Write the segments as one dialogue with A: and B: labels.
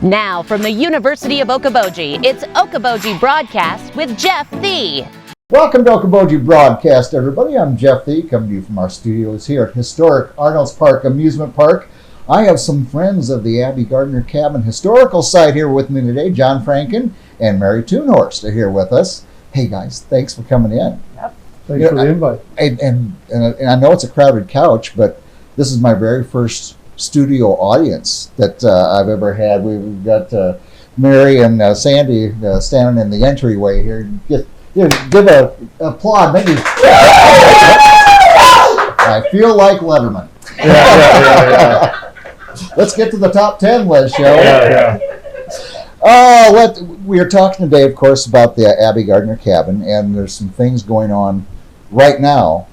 A: Now from the University of Okoboji, it's Okoboji Broadcast with Jeff Thee.
B: Welcome to Okoboji Broadcast, everybody. I'm Jeff Thee, coming to you from our studios here at historic Arnold's Park Amusement Park. I have some friends of the Abbie Gardner Historical Site here with me today. John Franken and Mary Thunhorst are here with us. Hey guys, thanks for coming in.
C: Yep. Thanks for the invite.
B: And I know it's a crowded couch, but this is my very first studio audience that I've ever had. We've got Mary and Sandy standing in the entryway here. Give a applaud, maybe. I feel like Letterman.
C: Yeah.
B: Let's get to the top 10 list, shall we?
C: Yeah.
B: We are talking today, of course, about the Abbie Gardner Cabin, and there's some things going on right now.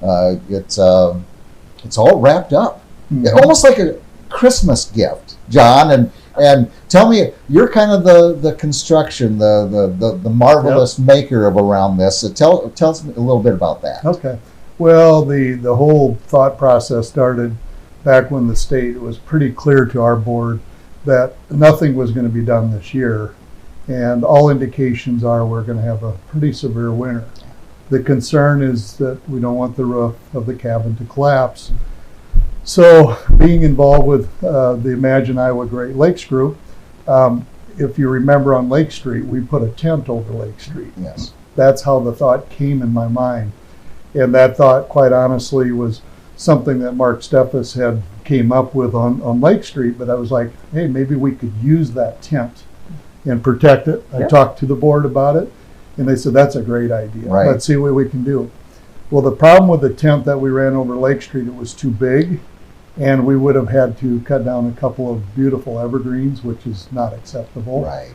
B: It's all wrapped up, almost like a Christmas gift, John. And tell me, you're kind of the construction, the marvelous maker of around this. So tell us a little bit about that.
C: Okay. Well, the whole thought process started back when the state was pretty clear to our board that nothing was going to be done this year, and all indications are we're going to have a pretty severe winter. The concern is that we don't want the roof of the cabin to collapse. So being involved with the Imagine Iowa Great Lakes group, if you remember on Lake Street, we put a tent over Lake Street.
B: Yes.
C: That's how the thought came in my mind. And that thought, quite honestly, was something that Mark Steffes had came up with on Lake Street, but I was like, hey, maybe we could use that tent and protect it. I talked to the board about it, and they said, that's a great idea.
B: Right.
C: Let's see what we can do. Well, the problem with the tent that we ran over Lake Street, it was too big, and we would have had to cut down a couple of beautiful evergreens, which is not acceptable.
B: Right.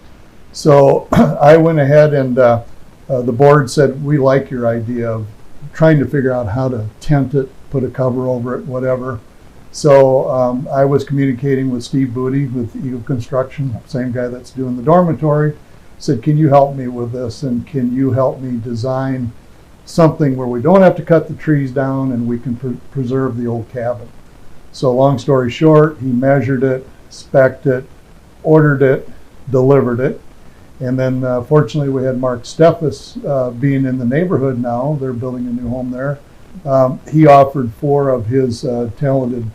C: So I went ahead and the board said, we like your idea of trying to figure out how to tent it, put a cover over it, whatever. So I was communicating with Steve Booty with Eagle Construction, same guy that's doing the dormitory, said, can you help me with this, and can you help me design something where we don't have to cut the trees down and we can preserve the old cabin. So long story short, he measured it, spec'd it, ordered it, delivered it. And then fortunately we had Mark Steffes being in the neighborhood now. They're building a new home there. He offered 4 of his talented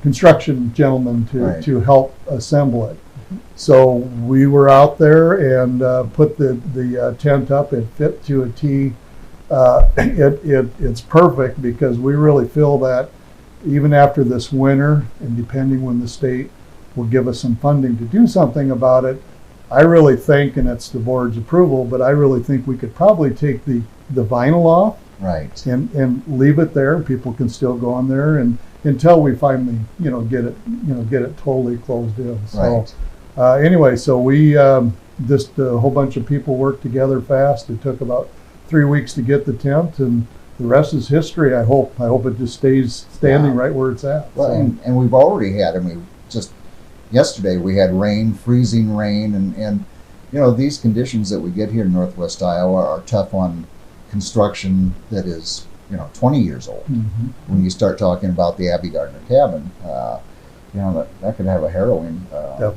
C: construction gentlemen to help assemble it. So we were out there and put the tent up. It fit to a T. It's perfect because we really feel that even after this winter, and depending when the state will give us some funding to do something about it, I really think, and it's the board's approval, but I really think we could probably take the vinyl off,
B: right,
C: and leave it there. People can still go on there, and until we finally get it totally closed in. So anyway, so we just a whole bunch of people worked together fast. It took about 3 weeks to get the tent, and the rest is history. I hope it just stays standing right where it's at.
B: Well, and we've already had, just yesterday we had rain, freezing rain, and these conditions that we get here in Northwest Iowa are tough on construction that is 20 years old.
C: Mm-hmm.
B: When you start talking about the Abbie Gardner Cabin, that could have a harrowing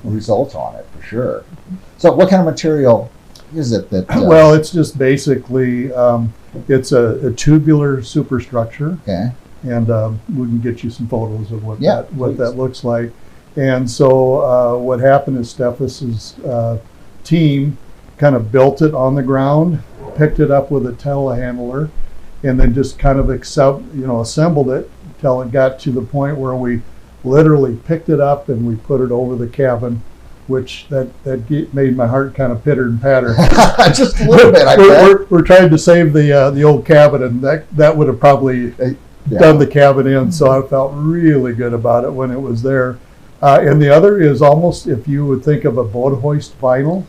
B: result on it for sure. So what kind of material is it that?
C: Well, it's just basically it's a tubular superstructure.
B: Okay.
C: And we can get you some photos of what that looks like. And so what happened is Steffes' team kind of built it on the ground, picked it up with a telehandler, and then just kind of assembled it until it got to the point where we literally picked it up and we put it over the cabin, which that made my heart kind of pitter and patter.
B: Just a little bit.
C: We're trying to save the old cabin, and that would have probably done the cabin in. So I felt really good about it when it was there. And the other is almost, if you would think of a boat hoist vinyl,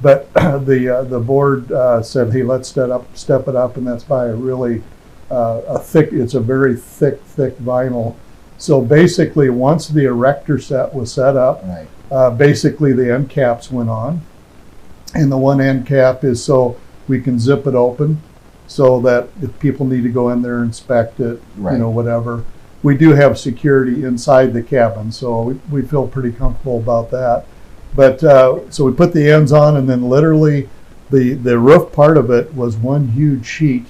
C: but the board said, hey, let's step it up, and that's by a really it's a very thick vinyl. So basically, once the erector set was set up, basically the end caps went on, and the one end cap is so we can zip it open, so that if people need to go in there and inspect it, whatever. We do have security inside the cabin, so we feel pretty comfortable about that. But so we put the ends on, and then literally the roof part of it was one huge sheet,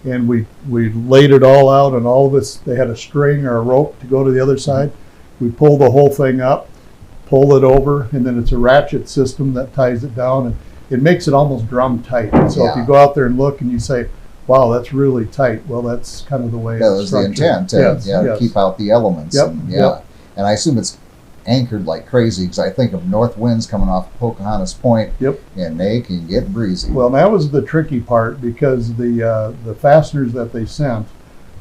C: and we laid it all out, and all of us, they had a string or a rope to go to the other side. We pulled the whole thing up, pull it over, and then it's a ratchet system that ties it down, and it makes it almost drum tight. So if you go out there and look and you say, wow, that's really tight, well, that's kind of the way
B: That
C: it's
B: was the
C: structured.
B: intent, to
C: Yes.
B: keep out the elements.
C: Yep,
B: And,
C: yep.
B: And I assume it's anchored like crazy, because I think of north winds coming off Pocahontas Point,
C: Yep.
B: and they can get breezy.
C: Well, that was the tricky part, because the fasteners that they sent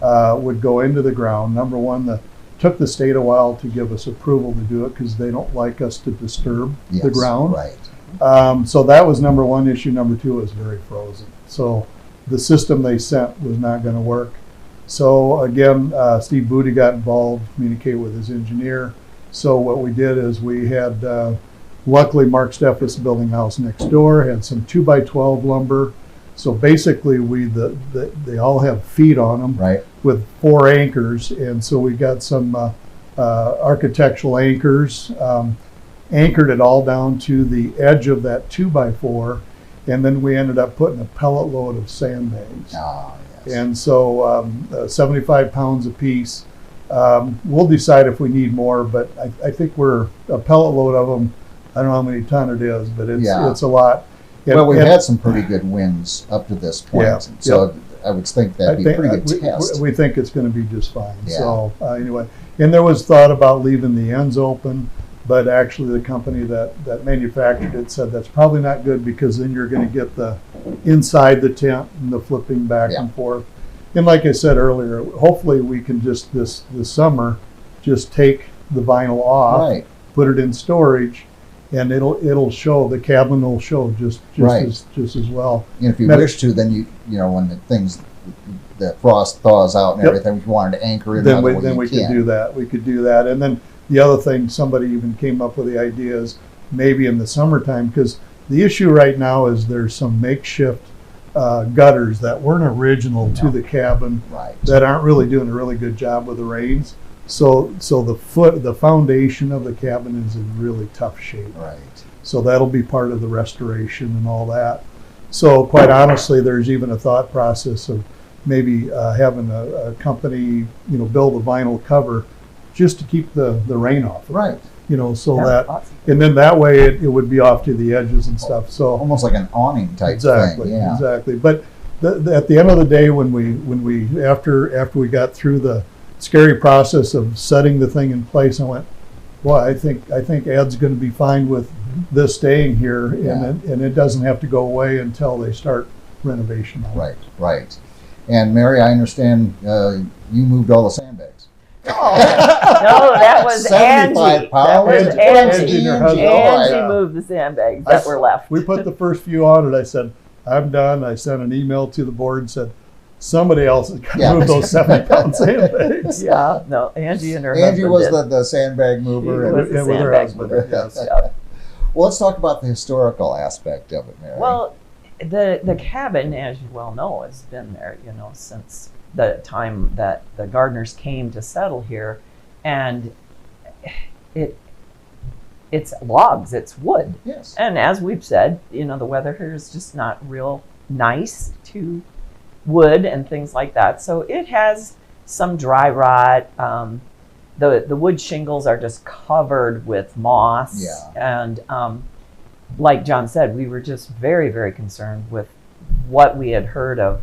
C: would go into the ground. Number one, took the state a while to give us approval to do it, because they don't like us to disturb the
B: Yes,
C: ground.
B: Right.
C: So that was number one issue. Number two, it was very frozen. So the system they sent was not going to work. So again, Steve Booty got involved, communicated with his engineer. So what we did is we had, luckily Mark Steffes, building house next door, had some 2x12 lumber. So basically they all have feet on them,
B: Right.
C: with 4 anchors. And so we got some architectural anchors, anchored it all down to the edge of that 2x4. And then we ended up putting a pellet load of sandbags.
B: Ah, yes.
C: And so 75 pounds a piece. We'll decide if we need more, but I think we're a pellet load of them. I don't know how many ton it is, but it's a lot.
B: Well, we've had some pretty good winds up to this point,
C: Yeah,
B: so I would think that'd be a pretty good test.
C: We think it's going to be just fine.
B: Yeah.
C: So anyway, and there was thought about leaving the ends open, but actually the company that manufactured it said that's probably not good, because then you're going to get the inside the tent and the flipping back
B: Yeah.
C: and forth. And like I said earlier, hopefully we can just this summer just take the vinyl off,
B: Right.
C: put it in storage, and it'll show, the cabin will show just
B: Right.
C: as well.
B: And if you
C: Medi-
B: wish to, then you know when the frost thaws out and
C: Yep.
B: everything, if you wanted to anchor it
C: Then
B: another
C: we
B: way,
C: then
B: you
C: we
B: can.
C: could do that. We could do that. And then the other thing, somebody even came up with the idea is maybe in the summertime, because the issue right now is there's some makeshift gutters that weren't original to the cabin,
B: Right.
C: that aren't really doing a really good job with the rains. So the foundation of the cabin is in really tough shape.
B: Right.
C: So that'll be part of the restoration and all that. So quite honestly, there's even a thought process of maybe having a company, build a vinyl cover just to keep the rain off.
B: Right.
C: So
D: That's
C: that,
D: awesome.
C: and then that way it would be off to the edges and stuff. So
B: Almost like an awning type
C: exactly,
B: thing. Yeah.
C: exactly. But at the end of the day, when we after we got through the scary process of setting the thing in place, I went, well, I think Ed's going to be fine with this staying here,
B: Yeah.
C: and it doesn't have to go away until they start renovation on it.
B: Right. Right. And Mary, I understand you moved all the sandbags.
D: Oh, no, that was
B: 75
D: Angie. That
B: pounds.
D: was
C: Angie-
D: Angie.
C: Angie and her husband.
D: Angie
B: Oh, yeah.
D: moved the sandbags that were left.
C: We put the first few on, and I said, I'm done. I sent an email to the board and said, somebody else is going to
B: Yeah.
C: move those 70-pound sandbags.
D: Yeah, no, Angie and her
B: Angie
D: husband
B: was
D: did.
B: the sandbag mover.
D: She was the
C: and with her
D: sandbag
C: husband,
D: mover.
C: yes.
D: Yeah.
B: Well, let's talk about the historical aspect of it, Mary.
D: Well, the cabin, as you well know, has been there, since the time that the Gardners came to settle here, and it's logs, it's wood,
B: yes.
D: and as we've said, the weather here is just not real nice to wood and things like that. So it has some dry rot. The wood shingles are just covered with moss.
B: Yeah.
D: And like John said, we were just very, very concerned with what we had heard of,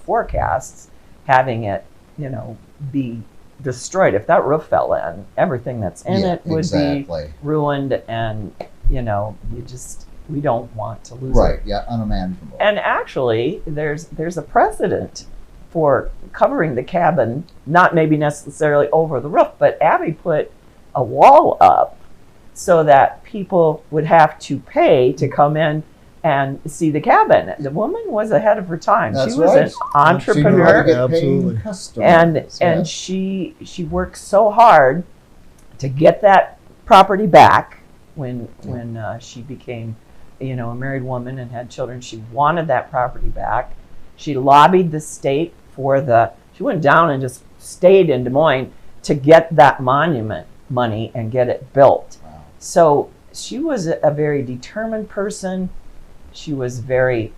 D: forecasts, having it, be destroyed. If that roof fell in, everything that's in
B: Yeah,
D: it would
B: exactly.
D: be ruined, and we don't want to lose it.
B: Right. Yeah. Unmanageable.
D: And actually, there's a precedent for covering the cabin, not maybe necessarily over the roof, but Abbie put a wall up so that people would have to pay to come in and see the cabin. The woman was ahead of her time.
B: That's
D: she was
B: right.
D: an
B: She knew how to
D: entrepreneur,
B: get
C: Absolutely.
B: paying customers.
D: and
B: Yeah.
D: she worked so hard to get that property back when she became a married woman and had children. She wanted that property back. She lobbied the state she went down and just stayed in Des Moines to get that monument money and get it built.
B: Wow.
D: So she was a very determined person. She was very,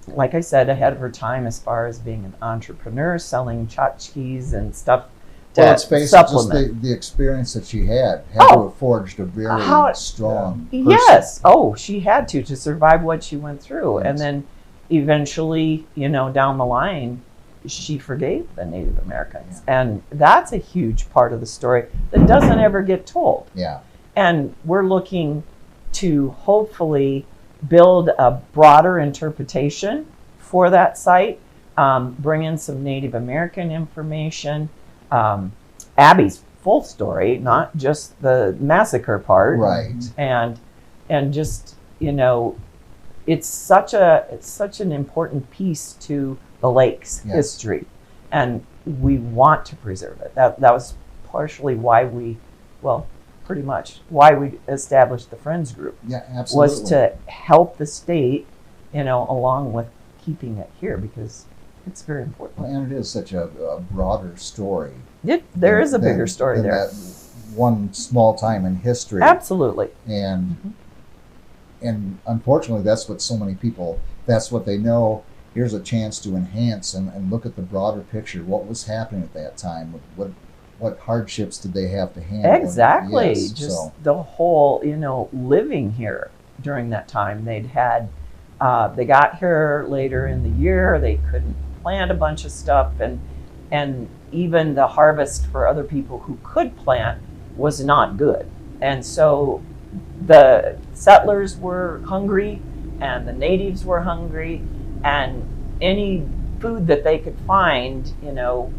D: like I said, ahead of her time as far as being an entrepreneur, selling tchotchkes and stuff to
B: Well, let's face it,
D: supplement.
B: just the experience that she had to have forged a very strong person.
D: Yes. Oh, she had to survive what she went through.
B: Yes.
D: And then eventually, down the line, she forgave the Native Americans.
B: Yeah.
D: And that's a huge part of the story that doesn't ever get told.
B: Yeah.
D: And we're looking to hopefully build a broader interpretation for that site, bring in some Native American information, Abbie's full story, not just the massacre part.
B: Right.
D: And just, it's such an important piece to the lake's
B: Yes.
D: history, and we want to preserve it. That was partially why pretty much why we established the Friends Group,
B: Yeah, absolutely.
D: was to help the state, along with keeping it here, because it's very important.
B: And it is such a broader story.
D: There is a
B: than-
D: bigger story
B: than
D: there.
B: That one small time in history.
D: Absolutely.
B: And unfortunately, that's what so many people, that's what they know. Here's a chance to enhance and look at the broader picture. What was happening at that time? What hardships did they have to handle?
D: Exactly.
B: Yes,
D: Just the whole, living here during that time. They got here later in the year. They couldn't plant a bunch of stuff, and even the harvest for other people who could plant was not good. And so the settlers were hungry, and the natives were hungry, and any food that they could find,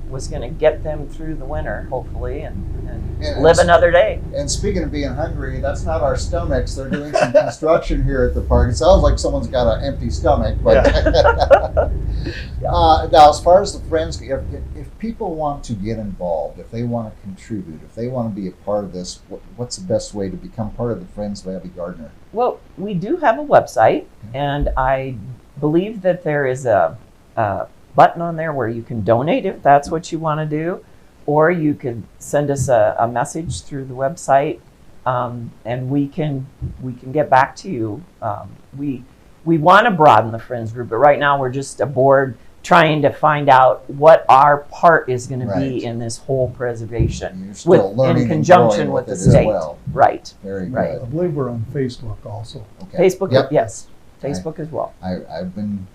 D: was going to get them through the winter, hopefully, and live another day.
B: And speaking of being hungry, that's not our stomachs. They're doing some construction here at the park. It sounds like someone's got an empty stomach. But now, as far as the Friends, if people want to get involved, if they want to contribute, if they want to be a part of this, what's the best way to become part of the Friends of Abbie Gardner?
D: Well, we do have a website, and I believe that there is a button on there where you can donate if that's what you want to do, or you could send us a message through the website, and we can get back to you. We want to broaden the Friends Group, but right now we're just a board trying to find out what our part is going to
B: Right.
D: be in this whole preservation,
B: You're still learning
D: in conjunction
B: and
D: with
B: growing
D: the
B: it as
D: state.
B: well.
D: Right.
B: Very good.
D: Right.
C: I believe we're on Facebook also.
B: Okay.
D: Facebook,
B: Yep.
D: yes. Facebook as well.
B: I've been,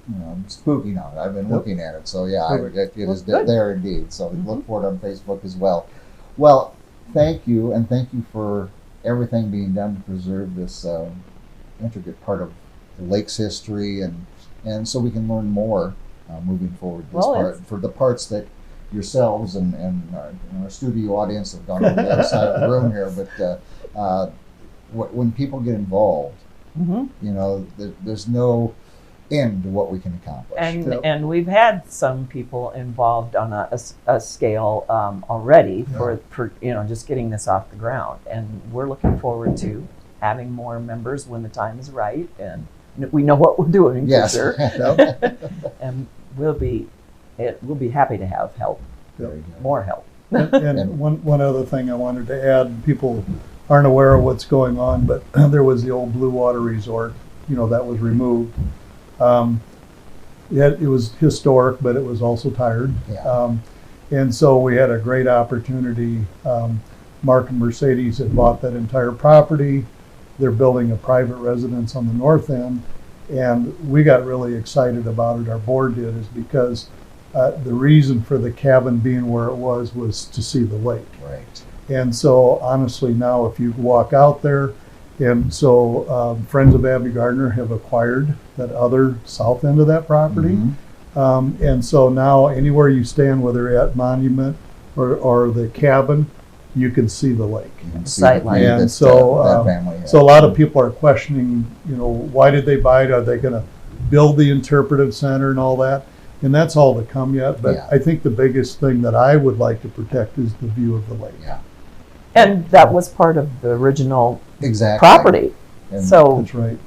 B: I'm spooking on it. I've been
C: Yep.
B: looking at it. So yeah,
C: Perfect.
B: it is
D: Good.
B: there indeed. So
D: Mhm.
B: look for it on Facebook as well. Well, thank you, and thank you for everything being done to preserve this intricate part of the lake's history, and so we can learn more moving forward. For the parts that yourselves and our studio audience have gone over the other side of the room here, but when people get involved, there's no end to what we can accomplish.
D: And we've had some people involved on a scale already for just getting this off the ground, and we're looking forward to having more members when the time is right, and we know what we're doing.
B: Yes.
D: For sure. And we'll be happy to have help,
B: Very good.
D: more help.
C: And one other thing I wanted to add, people aren't aware of what's going on, but there was the old Blue Water Resort, that was removed. It was historic, but it was also tired.
B: Yeah.
C: And so we had a great opportunity. Mark and Mercedes had bought that entire property. They're building a private residence on the north end. And we got really excited about it, our board did, is because the reason for the cabin being where it was to see the lake.
B: Right.
C: And so honestly now, if you walk out there, and so Friends of Abbie Gardner have acquired that other south end of that property.
B: Mhm.
C: And so now anywhere you stand, whether at Monument or the cabin, you can see the lake.
B: You can see
D: Sight
B: the
D: line.
B: view
C: And
B: that,
C: so,
B: that family had.
C: So a lot of people are questioning, why did they buy it? Are they going to build the interpretive center and all that? And that's all to come yet. But
B: Yeah.
C: I think the biggest thing that I would like to protect is the view of the lake.
B: Yeah.
D: And that was part of the original
B: Exactly.
D: property.
B: And,
D: So
C: That's right.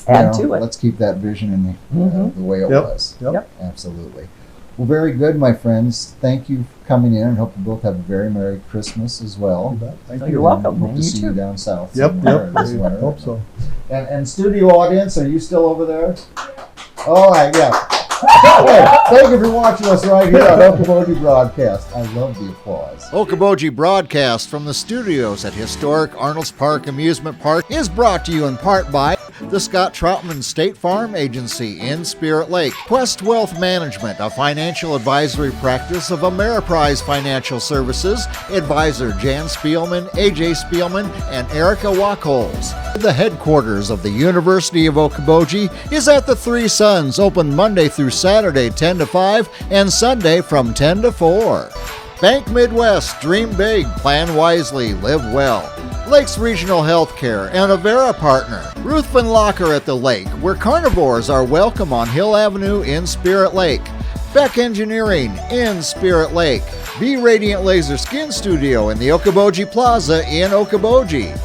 D: add to it.
B: Let's keep that vision in
D: Mhm.
B: the way it
C: Yep.
B: was.
C: Yep.
D: Yep.
B: Absolutely. Well, very good, my friends. Thank you for coming in, and hope you both have a very Merry Christmas as well.
C: Thank
D: So
C: you.
D: you're welcome.
B: Hope
D: And
B: to
D: you
B: see
D: too.
B: you down south.
C: Yep,
B: somewhere
C: yep.
B: this winter.
C: Hope so.
B: And studio audience, are you still over there? All right, yeah. Hey, thank you for watching us right here on Okoboji Broadcast. I love the applause.
E: Okoboji Broadcast from the studios at Historic Arnold's Park Amusement Park is brought to you in part by the Scott Troutman State Farm Agency in Spirit Lake, Quest Wealth Management, a financial advisory practice of Ameriprise Financial Services, advisor Jan Spielman, AJ Spielman, and Erica Wachholz. The headquarters of the University of Okoboji is at the Three Sons, open Monday through Saturday 10 to 5 and Sunday from 10 to 4. Bank Midwest, dream big, plan wisely, live well. Lakes Regional Healthcare and Avera Partner. Ruthven Locker at the Lake, where carnivores are welcome on Hill Avenue in Spirit Lake. Beck Engineering in Spirit Lake. Be Radiant Laser Skin Studio in the Okoboji Plaza in Okoboji.